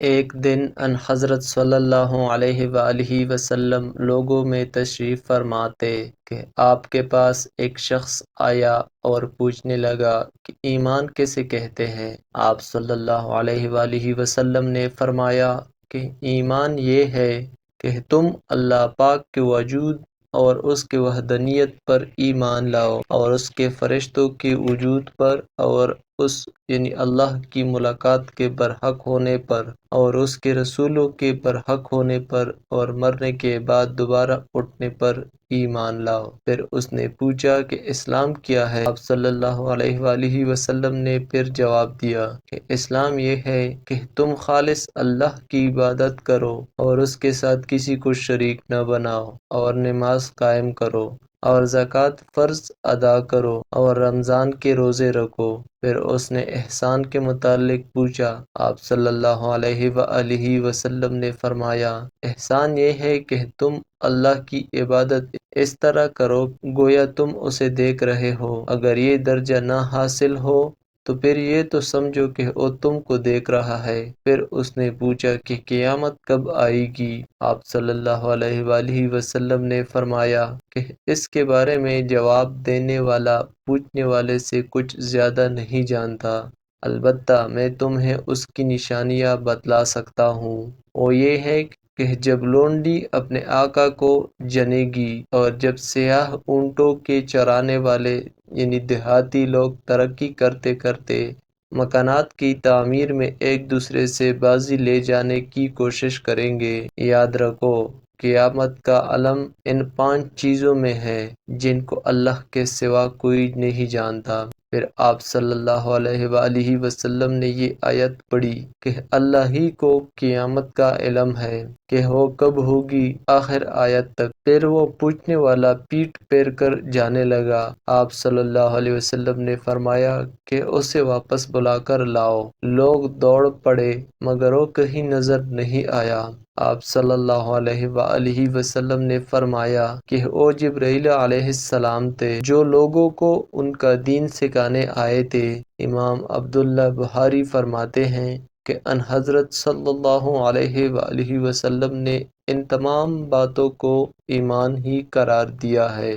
ایک دن ان حضرت صلی اللہ علیہ وآلہ وسلم لوگوں میں تشریف فرماتے کہ آپ کے پاس ایک شخص آیا اور پوچھنے لگا کہ ایمان کیسے کہتے ہیں؟ آپ صلی اللہ علیہ وآلہ وسلم نے فرمایا کہ ایمان یہ ہے کہ تم اللہ پاک کے وجود اور اس کے وحدانیت پر ایمان لاؤ، اور اس کے فرشتوں کے وجود پر، اور اس یعنی اللہ کی ملاقات کے برحق ہونے پر، اور اس کے رسولوں کے برحق ہونے پر، اور مرنے کے بعد دوبارہ اٹھنے پر ایمان لاؤ۔ پھر اس نے پوچھا کہ اسلام کیا ہے؟ آپ صلی اللہ علیہ وآلہ وسلم نے پھر جواب دیا کہ اسلام یہ ہے کہ تم خالص اللہ کی عبادت کرو اور اس کے ساتھ کسی کو شریک نہ بناؤ، اور نماز قائم کرو، اور زکوٰۃ فرض ادا کرو، اور رمضان کے روزے رکھو۔ پھر اس نے احسان کے متعلق پوچھا۔ آپ صلی اللہ علیہ وآلہ وسلم نے فرمایا، احسان یہ ہے کہ تم اللہ کی عبادت اس طرح کرو گویا تم اسے دیکھ رہے ہو۔ اگر یہ درجہ نہ حاصل ہو تو پھر یہ تو سمجھو کہ وہ تم کو دیکھ رہا ہے۔ پھر اس نے پوچھا کہ قیامت کب آئے گی؟ آپ صلی اللہ علیہ وآلہ وسلم نے فرمایا کہ اس کے بارے میں جواب دینے والا پوچھنے والے سے کچھ زیادہ نہیں جانتا، البتہ میں تمہیں اس کی نشانیاں بتلا سکتا ہوں۔ وہ یہ ہے کہ جب لونڈی اپنے آقا کو جنے گی، اور جب سیاہ اونٹوں کے چرانے والے یعنی دیہاتی لوگ ترقی کرتے کرتے مکانات کی تعمیر میں ایک دوسرے سے بازی لے جانے کی کوشش کریں گے۔ یاد رکھو، قیامت کا علم ان 5 چیزوں میں ہے جن کو اللہ کے سوا کوئی نہیں جانتا۔ پھر آپ صلی اللہ علیہ وآلہ وسلم نے یہ آیت پڑھی کہ اللہ ہی کو قیامت کا علم ہے کہ وہ کب ہوگی، آخر آیت تک۔ پھر وہ پوچھنے والا پیٹ پھیر کر جانے لگا۔ آپ صلی اللہ علیہ وسلم نے فرمایا کہ اسے واپس بلا کر لاؤ۔ لوگ دوڑ پڑے مگر وہ کہیں نظر نہیں آیا۔ آپ صلی اللہ علیہ وآلہ وسلم نے فرمایا کہ وہ جبرائیل علیہ السلام تھے جو لوگوں کو ان کا دین سکھانے آئے تھے۔ امام عبداللہ بخاری فرماتے ہیں کہ ان حضرت صلی اللہ علیہ وآلہ وسلم نے ان تمام باتوں کو ایمان ہی قرار دیا ہے۔